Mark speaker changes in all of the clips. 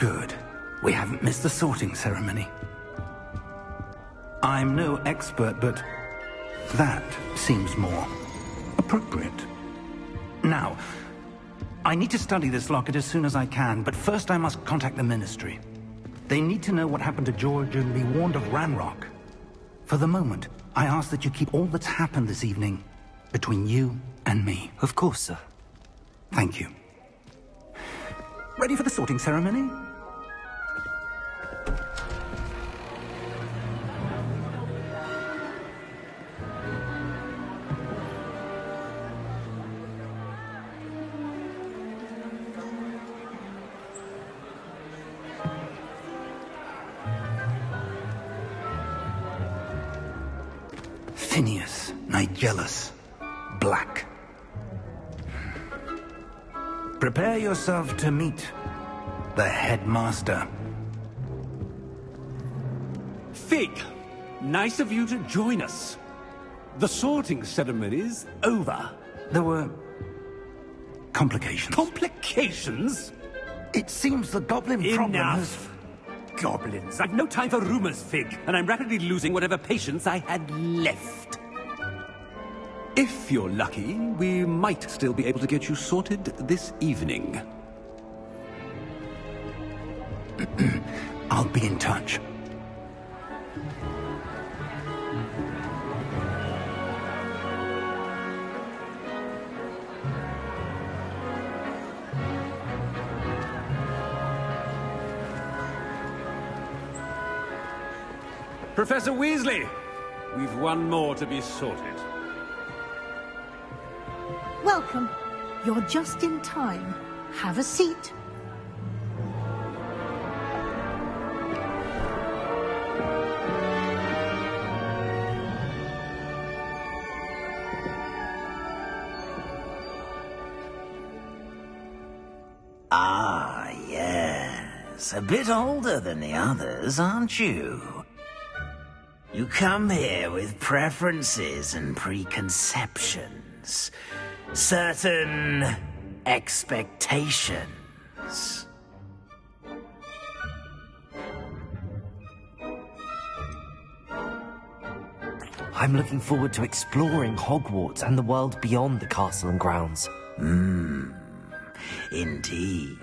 Speaker 1: Good. We haven't missed the sorting ceremony. I'm no expert, but that seems more appropriate. Now, I need to study this locket as soon as I can, but first I must contact the Ministry. They need to know what happened to George and be warned of Ranrock. For the moment, I ask that you keep all that's happened this evening between you and me.
Speaker 2: Of course, sir.
Speaker 1: Thank you. Ready for the sorting ceremony? Phineas, Nigellus, Black. Prepare yourself to meet the headmaster.
Speaker 3: Fig, nice of you to join us. The sorting ceremony's over.
Speaker 1: There were complications.
Speaker 3: Complications?
Speaker 1: It seems the goblin problem has...
Speaker 3: Enough! Goblins. I've no time for rumors, Fig, and I'm rapidly losing whatever patience I had left. If you're lucky, we might still be able to get you sorted this evening.
Speaker 1: I'll be in touch.
Speaker 3: Professor Weasley, we've one more to be sorted.
Speaker 4: Welcome. You're just in time. Have a seat.
Speaker 5: Ah, yes. A bit older than the others, aren't you? You come here with preferences and preconceptions. Certain expectations.
Speaker 2: I'm looking forward to exploring Hogwarts and the world beyond the castle and grounds.
Speaker 5: Indeed.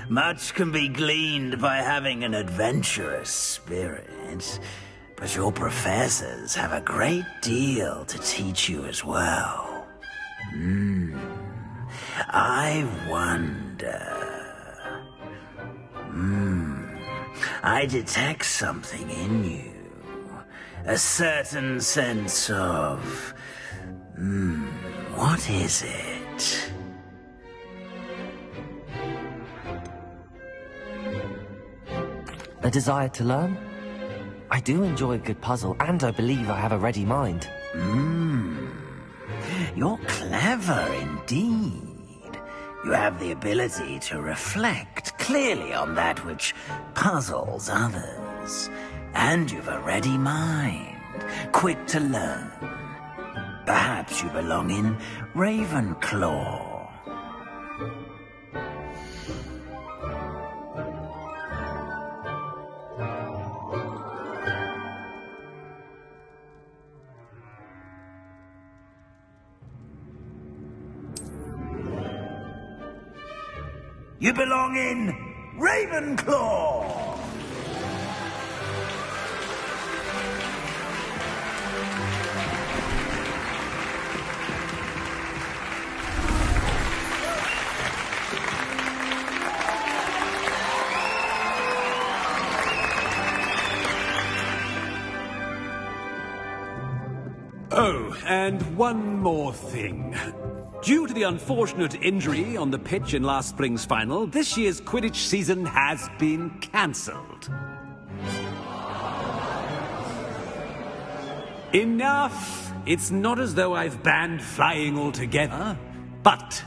Speaker 5: Much can be gleaned by having an adventurous spirit. But your professors have a great deal to teach you as well. I wonder... I detect something in you. A certain sense of... what is it?
Speaker 2: A desire to learn? I do enjoy a good puzzle, and I believe I have a ready mind.
Speaker 5: You're clever indeed. You have the ability to reflect clearly on that which puzzles others. And you've a ready mind, quick to learn. Perhaps you belong in Ravenclaw. You belong in Ravenclaw!
Speaker 3: Oh, and one more thing. Due to the unfortunate injury on the pitch in last spring's final, this year's Quidditch season has been cancelled. Enough! It's not as though I've banned flying altogether, but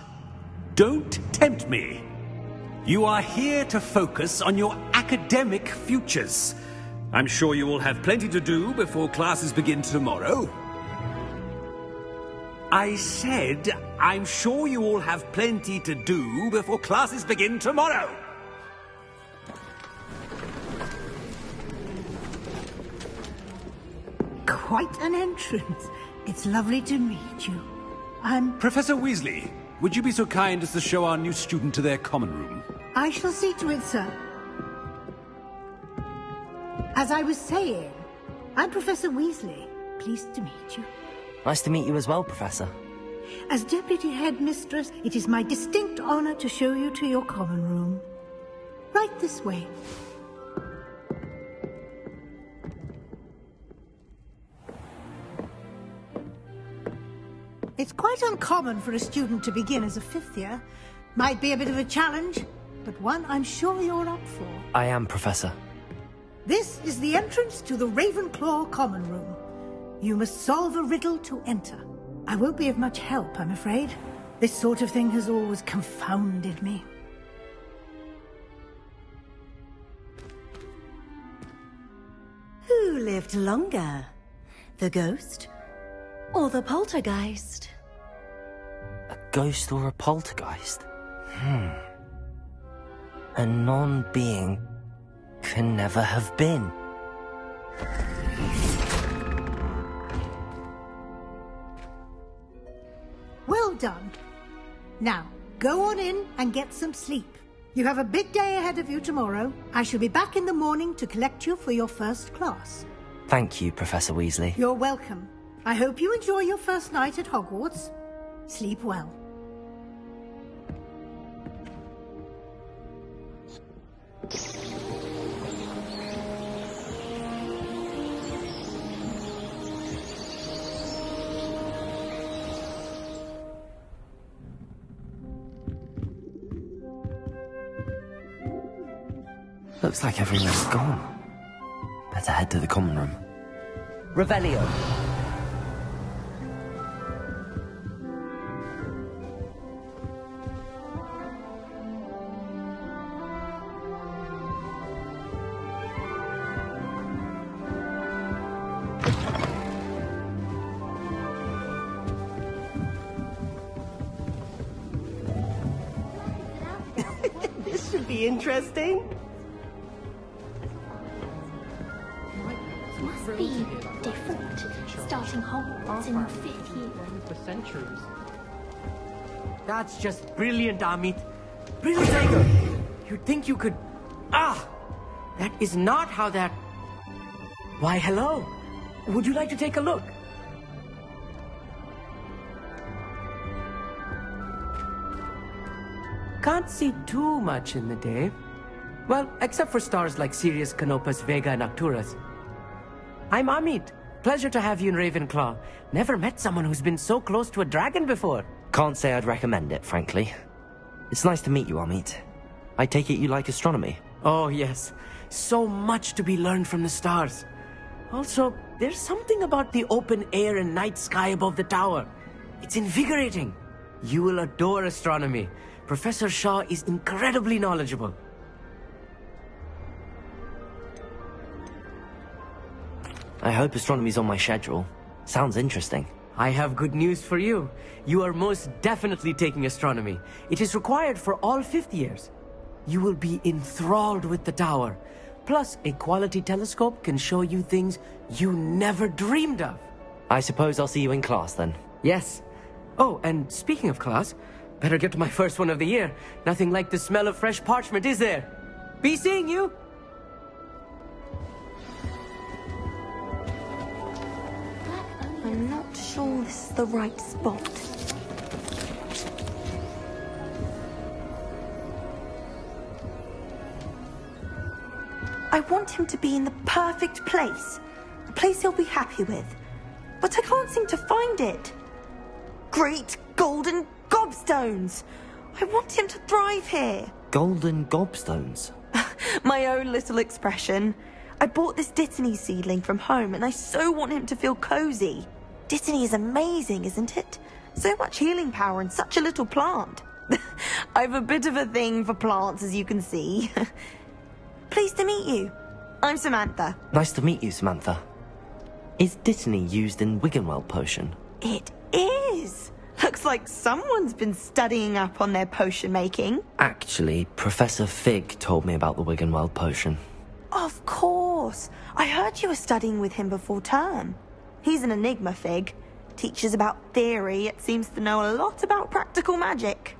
Speaker 3: don't tempt me. You are here to focus on your academic futures. I'm sure you will have plenty to do before classes begin tomorrow. I said, I'm sure you all have plenty to do before classes begin tomorrow.
Speaker 4: quite an entrance. It's lovely to meet you. I'm...
Speaker 3: Professor Weasley, would you be so kind as to show our new student to their common room?
Speaker 4: I shall see to it, sir. As I was saying, I'm Professor Weasley. Pleased to meet you.
Speaker 2: Nice to meet you as well, Professor.
Speaker 4: As Deputy Headmistress, it is my distinct honor to show you to your common room. Right this way. It's quite uncommon for a student to begin as a fifth year. Might be a bit of a challenge, but one I'm sure you're up for.
Speaker 2: I am, Professor.
Speaker 4: This is the entrance to the Ravenclaw common room. You must solve a riddle to enter. I won't be of much help, I'm afraid. This sort of thing has always confounded me.
Speaker 6: Who lived longer? The ghost or the poltergeist?
Speaker 2: A ghost or a poltergeist? A non-being can never have been.
Speaker 4: Well done. Now, go on in and get some sleep. You have a big day ahead of you tomorrow. I shall be back in the morning to collect you for your first class.
Speaker 2: Thank you, Professor Weasley.
Speaker 4: You're welcome. I hope you enjoy your first night at Hogwarts. Sleep well.
Speaker 2: Looks like everyone's gone. Better head to the common room. Revelio.
Speaker 7: This should be interesting.
Speaker 8: Must be different, starting Hogwarts in 5th year.
Speaker 7: For centuries. That's just brilliant, Amit. Brilliant, Tiger. You'd think you could... That is not how that... Why, hello. Would you like to take a look? Can't see too much in the day. Well, except for stars like Sirius, Canopus, Vega, and Arcturus. I'm Amit. Pleasure to have you in Ravenclaw. Never met someone who's been so close to a dragon before.
Speaker 2: Can't say I'd recommend it, frankly. It's nice to meet you, Amit. I take it you like astronomy?
Speaker 7: Oh, yes. So much to be learned from the stars. Also, there's something about the open air and night sky above the tower. It's invigorating. You will adore astronomy. Professor Shaw is incredibly knowledgeable.
Speaker 2: I hope astronomy's on my schedule. Sounds interesting.
Speaker 7: I have good news for you. You are most definitely taking astronomy. It is required for all 5th years. You will be enthralled with the tower. Plus, a quality telescope can show you things you never dreamed of.
Speaker 2: I suppose I'll see you in class then.
Speaker 7: Yes. Oh, and speaking of class, better get to my first one of the year. Nothing like the smell of fresh parchment, is there? Be seeing you!
Speaker 6: I'm not sure this is the right spot. I want him to be in the perfect place. A place he'll be happy with. But I can't seem to find it. Great golden gobstones! I want him to thrive here.
Speaker 2: Golden gobstones?
Speaker 6: My own little expression. I bought this Dittany seedling from home and I so want him to feel cozy. Dittany is amazing, isn't it? So much healing power in such a little plant. I've a bit of a thing for plants, as you can see. Pleased to meet you. I'm Samantha.
Speaker 2: Nice to meet you, Samantha. Is Dittany used in Wiggenweld potion?
Speaker 6: It is. Looks like someone's been studying up on their potion making.
Speaker 2: Actually, Professor Fig told me about the Wiggenweld potion.
Speaker 6: Of course. I heard you were studying with him before term. He's an enigma fig. Teaches about theory, yet seems to know a lot about practical magic.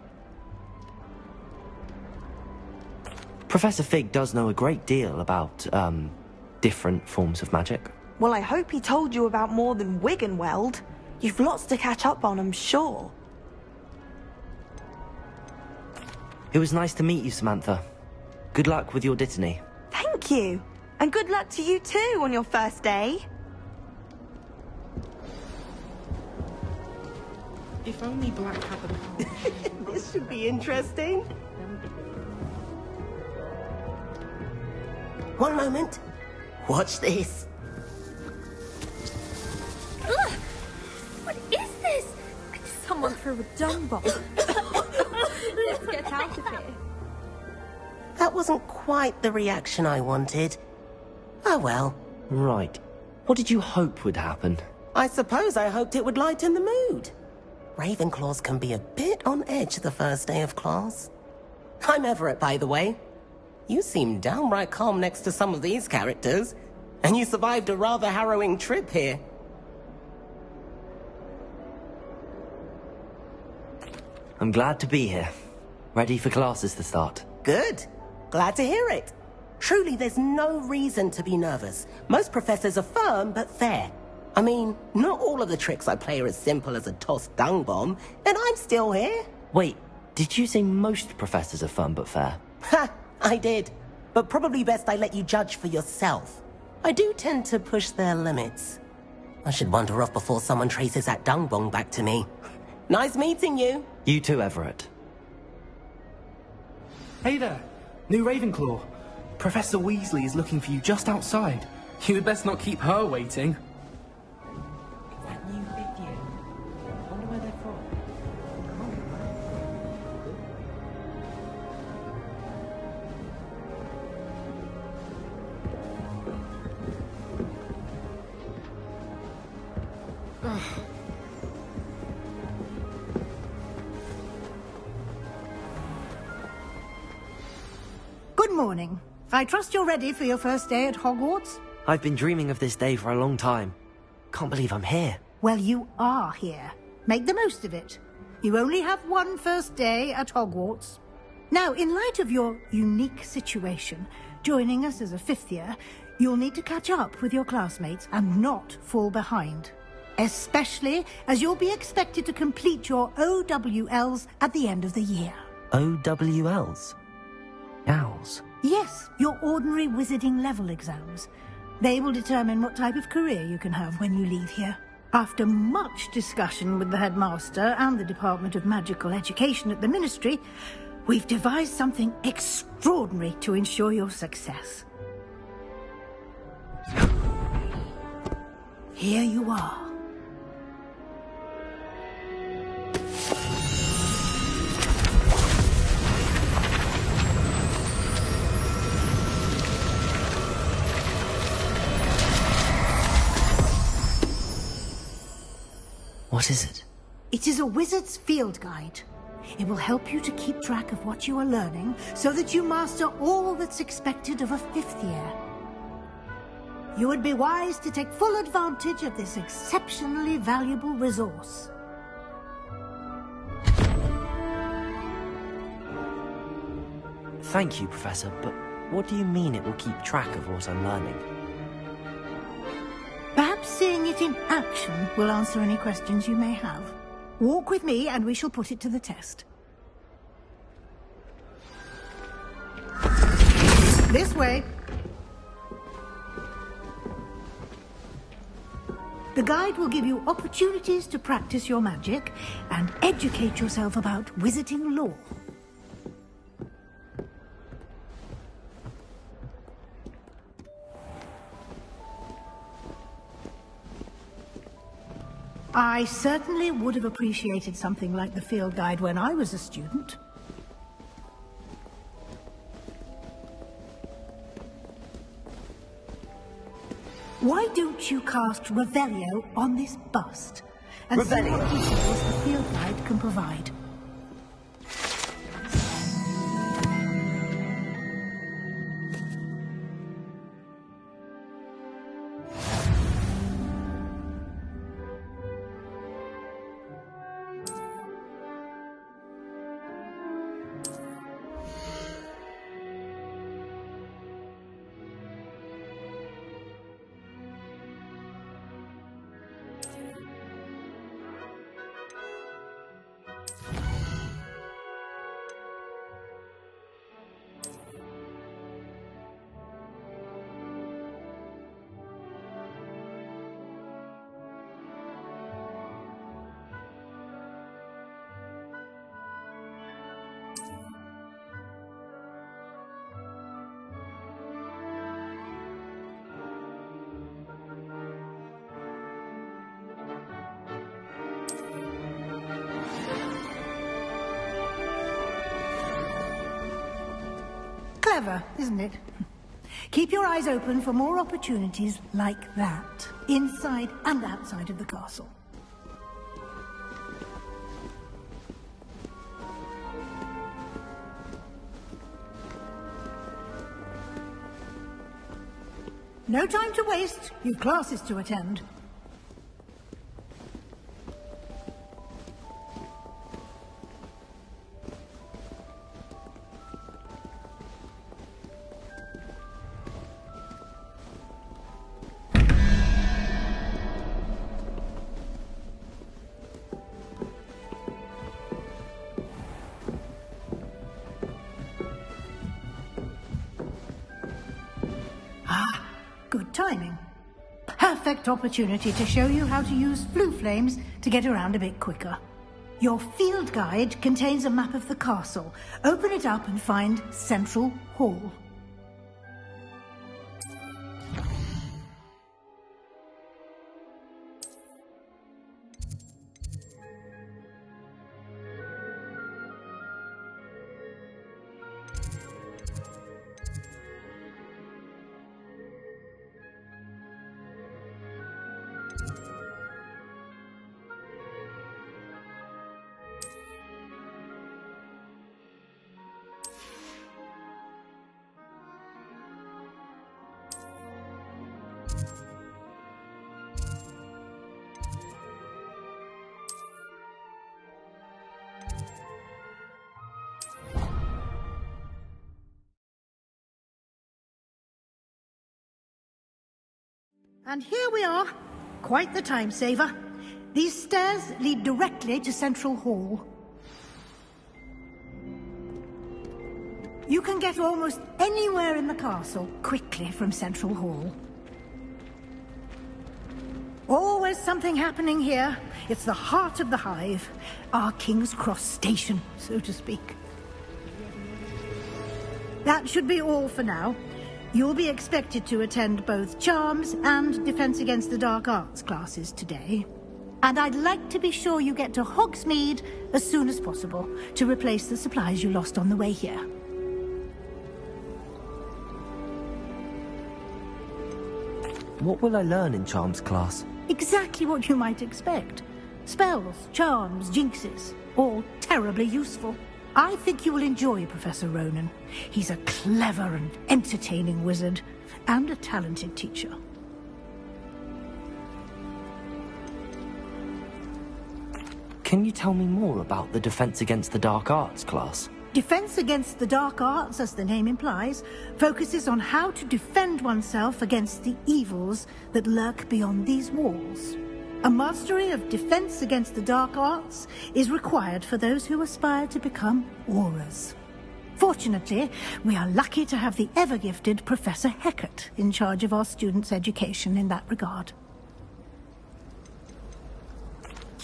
Speaker 2: Professor Fig does know a great deal about, different forms of magic.
Speaker 6: Well, I hope he told you about more than wig and weld. You've lots to catch up on, I'm sure.
Speaker 2: It was nice to meet you, Samantha. Good luck with your dittany.
Speaker 6: Thank you. And good luck to you too on your first day.
Speaker 7: If only Black had the power. This should be interesting. One moment. Watch this.
Speaker 8: Ugh! What is this? Someone threw a dung bomb. Let's get out of here.
Speaker 7: That wasn't quite the reaction I wanted. Oh well.
Speaker 2: Right. What did you hope would happen?
Speaker 7: I suppose I hoped it would lighten the mood. Ravenclaws can be a bit on edge the first day of class. I'm Everett, by the way. You seem downright calm next to some of these characters, and you survived a rather harrowing trip here.
Speaker 2: I'm glad to be here. Ready for classes to start.
Speaker 7: Good. Glad to hear it. Truly, there's no reason to be nervous. Most professors are firm but fair. I mean, not all of the tricks I play are as simple as a tossed dung bomb, and I'm still here.
Speaker 2: Wait, did you say most professors are fun but fair?
Speaker 7: Ha! I did. But probably best I let you judge for yourself. I do tend to push their limits. I should wander off before someone traces that dung bomb back to me. Nice meeting you.
Speaker 2: You too, Everett.
Speaker 9: Hey there, new Ravenclaw. Professor Weasley is looking for you just outside. You had best not keep her waiting.
Speaker 7: That new video. I wonder where they're from.
Speaker 4: Good morning. I trust you're ready for your first day at Hogwarts?
Speaker 2: I've been dreaming of this day for a long time. Can't believe I'm here.
Speaker 4: Well, you are here. Make the most of it. You only have one first day at Hogwarts. Now, in light of your unique situation, joining us as a fifth year, you'll need to catch up with your classmates and not fall behind. Especially as you'll be expected to complete your OWLs at the end of the year.
Speaker 2: OWLs? Owls?
Speaker 4: Yes, your ordinary wizarding level exams. They will determine what type of career you can have when you leave here. After much discussion with the headmaster and the Department of Magical Education at the Ministry, we've devised something extraordinary to ensure your success. Here you are.
Speaker 2: What is it?
Speaker 4: It is a wizard's field guide. It will help you to keep track of what you are learning so that you master all that's expected of a fifth year. You would be wise to take full advantage of this exceptionally valuable resource.
Speaker 2: Thank you, Professor, but what do you mean it will keep track of what I'm learning?
Speaker 4: Perhaps seeing it in action will answer any questions you may have. Walk with me and we shall put it to the test. This way. The guide will give you opportunities to practice your magic and educate yourself about wizarding lore. I certainly would have appreciated something like the field guide when I was a student. Why don't you cast Revelio on this bust and see what details the field guide can provide? Clever, isn't it? Keep your eyes open for more opportunities like that, inside and outside of the castle. No time to waste. You've classes to attend. Good timing. Perfect opportunity to show you how to use flue flames to get around a bit quicker. Your field guide contains a map of the castle. Open it up and find Central Hall. And here we are. Quite the time saver. These stairs lead directly to Central Hall. You can get almost anywhere in the castle quickly from Central Hall. Always something happening here. It's the heart of the hive. Our King's Cross station, so to speak. That should be all for now. You'll be expected to attend both Charms and Defense Against the Dark Arts classes today. And I'd like to be sure you get to Hogsmeade as soon as possible to replace the supplies you lost on the way here.
Speaker 2: What will I learn in Charms class?
Speaker 4: Exactly what you might expect. Spells, charms, jinxes, all terribly useful. I think you will enjoy Professor Ronan. He's a clever and entertaining wizard, and a talented teacher.
Speaker 2: Can you tell me more about the Defense Against the Dark Arts class?
Speaker 4: Defense Against the Dark Arts, as the name implies, focuses on how to defend oneself against the evils that lurk beyond these walls. A mastery of Defense Against the Dark Arts is required for those who aspire to become Aurors. Fortunately, we are lucky to have the ever-gifted Professor Hecat in charge of our students' education in that regard.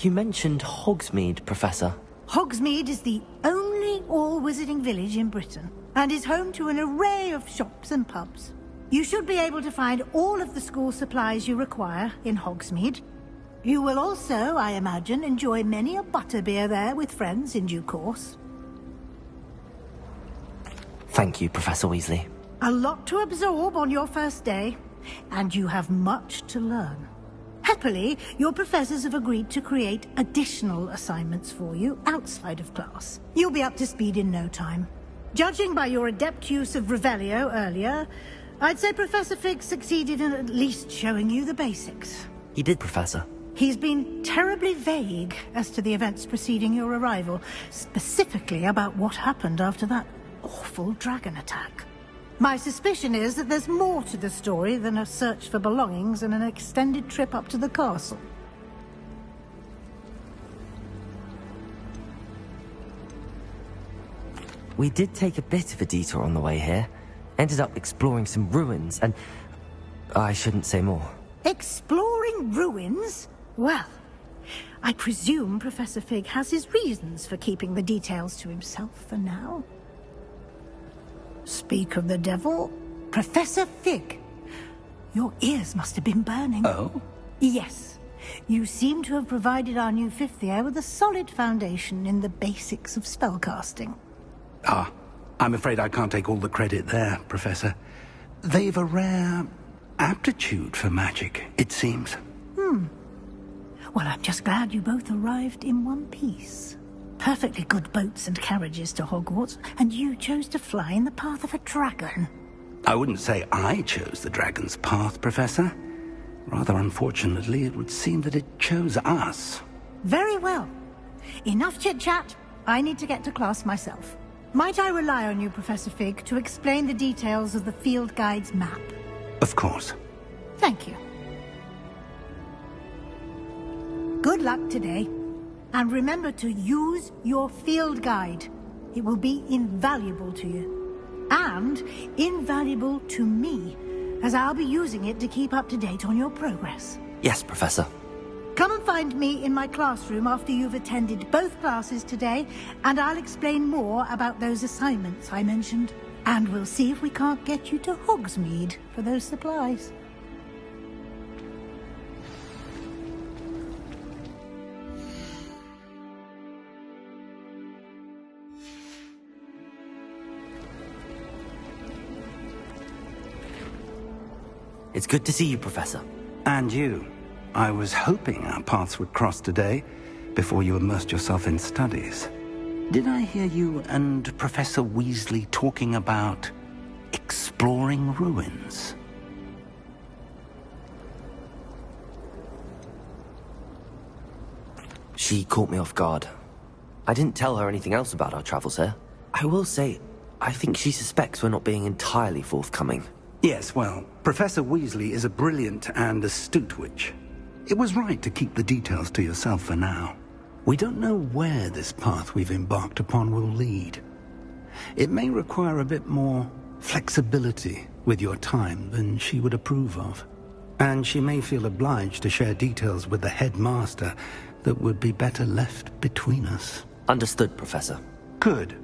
Speaker 2: You mentioned Hogsmeade, Professor.
Speaker 4: Hogsmeade is the only all-wizarding village in Britain, and is home to an array of shops and pubs. You should be able to find all of the school supplies you require in Hogsmeade. You will also, I imagine, enjoy many a butterbeer there with friends in due course.
Speaker 2: Thank you, Professor Weasley.
Speaker 4: A lot to absorb on your first day, and you have much to learn. Happily, your professors have agreed to create additional assignments for you outside of class. You'll be up to speed in no time. Judging by your adept use of Revelio earlier, I'd say Professor Fig succeeded in at least showing you the basics.
Speaker 2: He did, Professor.
Speaker 4: He's been terribly vague as to the events preceding your arrival, specifically about what happened after that awful dragon attack. My suspicion is that there's more to the story than a search for belongings and an extended trip up to the castle.
Speaker 2: We did take a bit of a detour on the way here. Ended up exploring some ruins and... I shouldn't say more.
Speaker 4: Exploring ruins? Well, I presume Professor Fig has his reasons for keeping the details to himself for now. Speak of the devil, Professor Fig. Your ears must have been burning.
Speaker 1: Oh?
Speaker 4: Yes. You seem to have provided our new fifth year with a solid foundation in the basics of spellcasting.
Speaker 1: Ah, I'm afraid I can't take all the credit there, Professor. They've a rare aptitude for magic, it seems.
Speaker 4: Well, I'm just glad you both arrived in one piece. Perfectly good boats and carriages to Hogwarts, and you chose to fly in the path of a dragon.
Speaker 1: I wouldn't say I chose the dragon's path, Professor. Rather unfortunately, it would seem that it chose us.
Speaker 4: Very well. Enough chit-chat. I need to get to class myself. Might I rely on you, Professor Fig, to explain the details of the field guide's map?
Speaker 1: Of course.
Speaker 4: Thank you. Good luck today. And remember to use your field guide. It will be invaluable to you. And invaluable to me, as I'll be using it to keep up to date on your progress.
Speaker 2: Yes, Professor.
Speaker 4: Come and find me in my classroom after you've attended both classes today, and I'll explain more about those assignments I mentioned. And we'll see if we can't get you to Hogsmeade for those supplies.
Speaker 2: It's good to see you, Professor.
Speaker 1: And you. I was hoping our paths would cross today, before you immersed yourself in studies. Did I hear you and Professor Weasley talking about exploring ruins?
Speaker 2: She caught me off guard. I didn't tell her anything else about our travels here. I will say, I think she suspects we're not being entirely forthcoming.
Speaker 1: Yes, well, Professor Weasley is a brilliant and astute witch. It was right to keep the details to yourself for now. We don't know where this path we've embarked upon will lead. It may require a bit more flexibility with your time than she would approve of. And she may feel obliged to share details with the headmaster that would be better left between us.
Speaker 2: Understood, Professor.
Speaker 1: Good.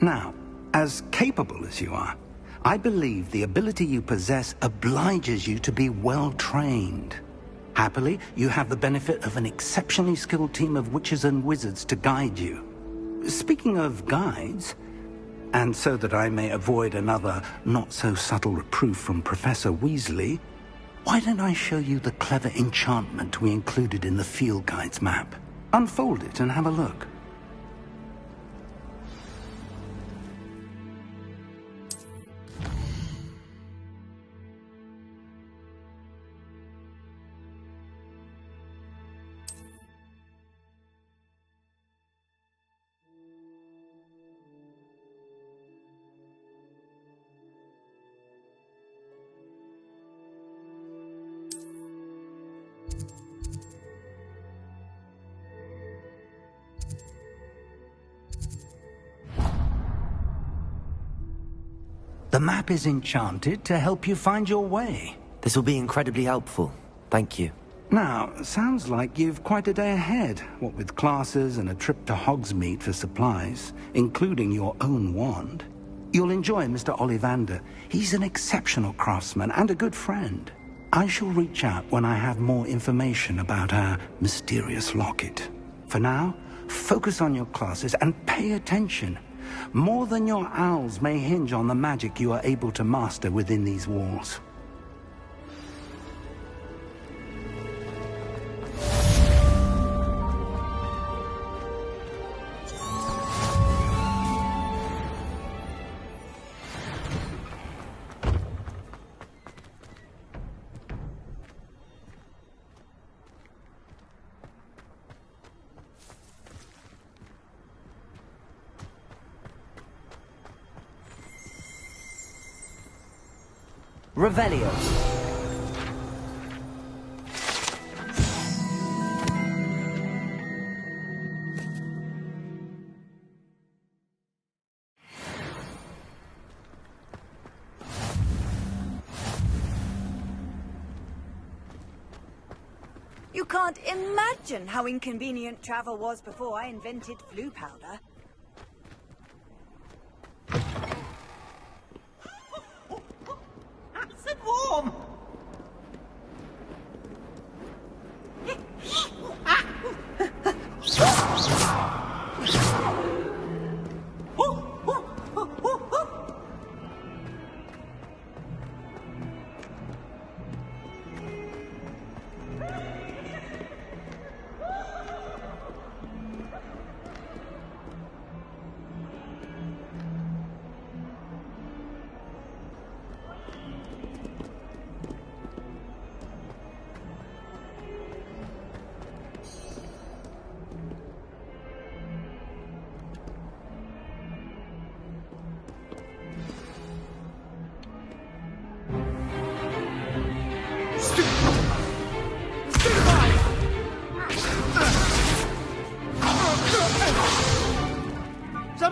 Speaker 1: Now, as capable as you are, I believe the ability you possess obliges you to be well-trained. Happily, you have the benefit of an exceptionally skilled team of witches and wizards to guide you. Speaking of guides, and so that I may avoid another not-so-subtle reproof from Professor Weasley, why don't I show you the clever enchantment we included in the field guide's map? Unfold it and have a look. The map is enchanted to help you find your way.
Speaker 2: This will be incredibly helpful. Thank you.
Speaker 1: Now, sounds like you've quite a day ahead, what with classes and a trip to Hogsmeade for supplies, including your own wand. You'll enjoy Mr. Ollivander. He's an exceptional craftsman and a good friend. I shall reach out when I have more information about our mysterious locket. For now, focus on your classes and pay attention. More than your owls may hinge on the magic you are able to master within these walls.
Speaker 2: Revelio.
Speaker 10: You can't imagine how inconvenient travel was before I invented flu powder.
Speaker 5: Warm.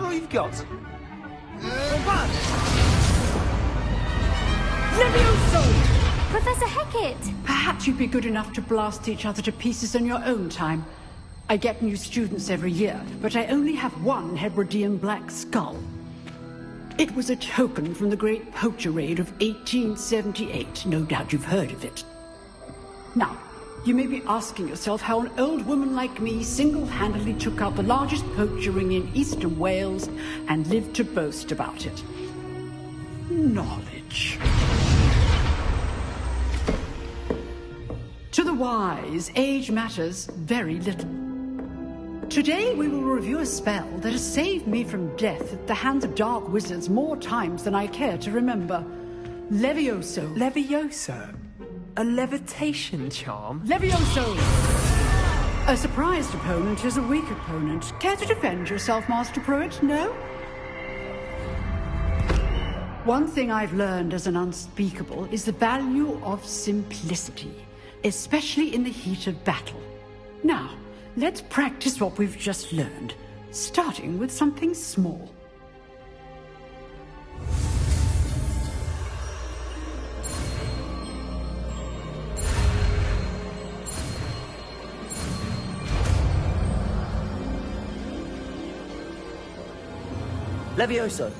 Speaker 7: that all you've got?
Speaker 11: Levioso!
Speaker 8: Professor Hecat!
Speaker 11: Perhaps you'd be good enough to blast each other to pieces in your own time. I get new students every year, but I only have one Hebridean black skull. It was a token from the Great Poacher Raid of 1878. No doubt you've heard of it. Now, you may be asking yourself how an old woman like me single-handedly took out the largest poacher ring in eastern Wales and lived to boast about it. Knowledge. To the wise, age matters very little. Today we will review a spell that has saved me from death at the hands of dark wizards more times than I care to remember. Levioso.
Speaker 7: Levioso? A levitation charm?
Speaker 11: Levioso! A surprised opponent is a weak opponent. Care to defend yourself, Master Pruitt? No? One thing I've learned as an unspeakable is the value of simplicity, especially in the heat of battle. Now, let's practice what we've just learned, starting with something small.
Speaker 2: Levioso.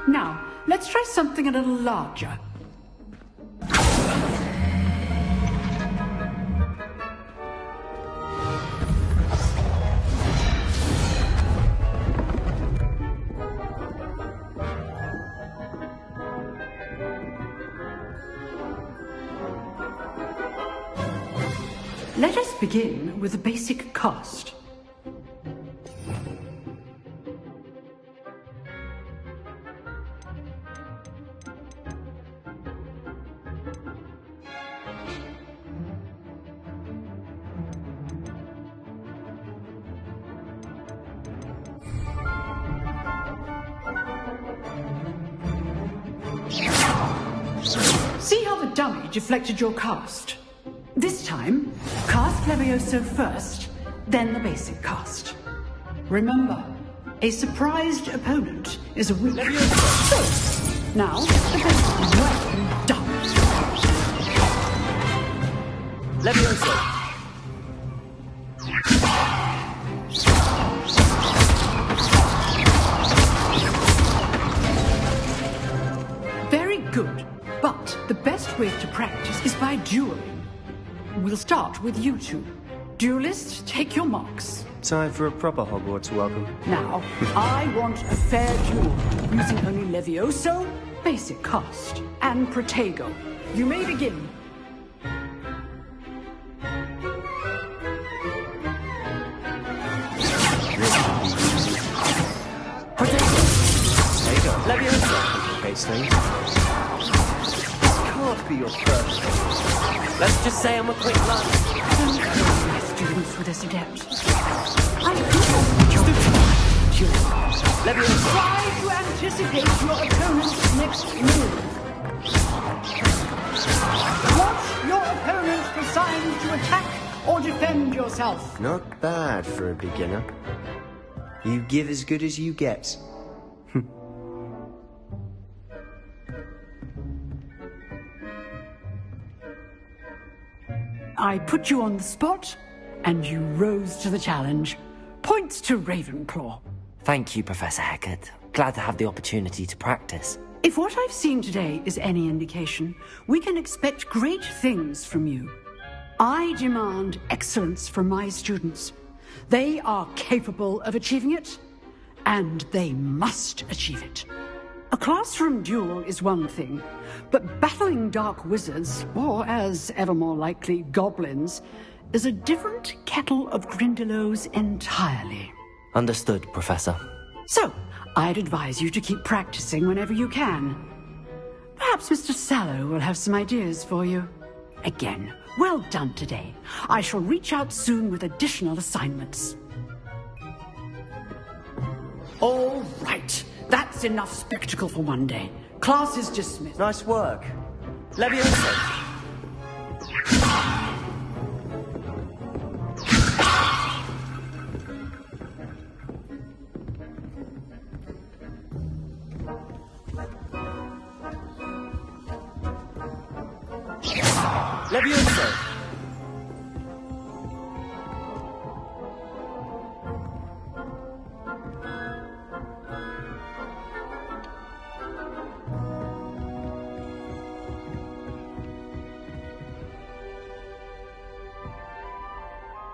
Speaker 11: Now, let's try something a little larger. Let us begin with the basic cast. See how the dummy deflected your cast? This time, cast Levioso first, then the basic cast. Remember, a surprised opponent is a weak... So, now, the basic well done.
Speaker 2: Levioso.
Speaker 11: Very good, but the best way to practice is by dueling. We'll start with you two. Duelists, take your marks.
Speaker 7: Time for a proper Hogwarts welcome.
Speaker 11: Now, I want a fair duel, using only Levioso, basic cast, and Protego. You may begin. Protego.
Speaker 7: There you go.
Speaker 2: Levioso.
Speaker 7: Basically. This can't be your first.
Speaker 2: Let's just say I'm a quick learner.
Speaker 11: Don't kill my students with this adept. I do want your duel.
Speaker 2: Levioso.
Speaker 11: Try to anticipate your opponent's next move. Watch your opponent decide to attack or defend yourself.
Speaker 7: Not bad for a beginner. You give as good as you get.
Speaker 11: I put you on the spot, and you rose to the challenge. Points to Ravenclaw.
Speaker 2: Thank you, Professor Hecat. Glad to have the opportunity to practice.
Speaker 11: If what I've seen today is any indication, we can expect great things from you. I demand excellence from my students. They are capable of achieving it, and they must achieve it. A classroom duel is one thing, but battling dark wizards, or as ever more likely, goblins, is a different kettle of Grindylows entirely.
Speaker 2: Understood, Professor.
Speaker 11: So, I'd advise you to keep practicing whenever you can. Perhaps Mr. Sallow will have some ideas for you. Again, well done today. I shall reach out soon with additional assignments. All right. That's enough spectacle for one day. Class is dismissed.
Speaker 7: Nice work. Levioso.
Speaker 12: Levioso!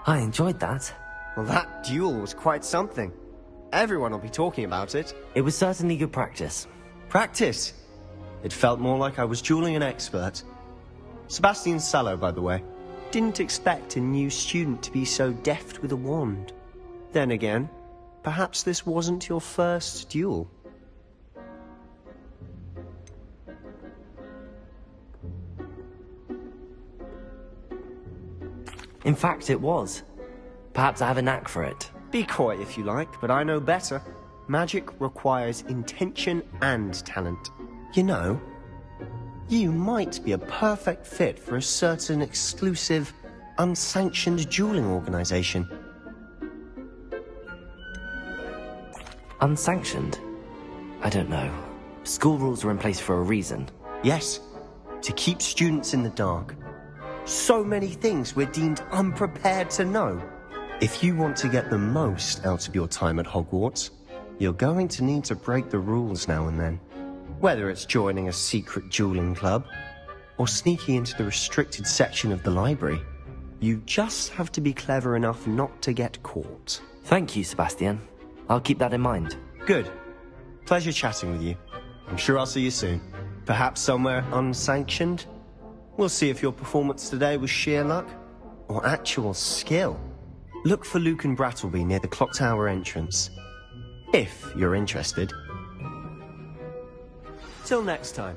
Speaker 2: I enjoyed that.
Speaker 12: Well, that duel was quite something. Everyone will be talking about it.
Speaker 2: It was certainly good practice.
Speaker 12: Practice? It felt more like I was dueling an expert. Sebastian Sallow, by the way. Didn't expect a new student to be so deft with a wand. Then again, perhaps this wasn't your first duel.
Speaker 2: In fact, it was. Perhaps I have a knack for it.
Speaker 12: Be coy if you like, but I know better. Magic requires intention and talent. You know, you might be a perfect fit for a certain exclusive, unsanctioned dueling organization.
Speaker 2: Unsanctioned? I don't know. School rules are in place for a reason.
Speaker 12: Yes, to keep students in the dark. So many things we're deemed unprepared to know. If you want to get the most out of your time at Hogwarts, you're going to need to break the rules now and then. Whether it's joining a secret dueling club, or sneaking into the restricted section of the library, you just have to be clever enough not to get caught.
Speaker 2: Thank you, Sebastian. I'll keep that in mind.
Speaker 12: Good. Pleasure chatting with you. I'm sure I'll see you soon. Perhaps somewhere unsanctioned? We'll see if your performance today was sheer luck, or actual skill. Look for Luke and Brattleby near the clock tower entrance, if you're interested. Till next time.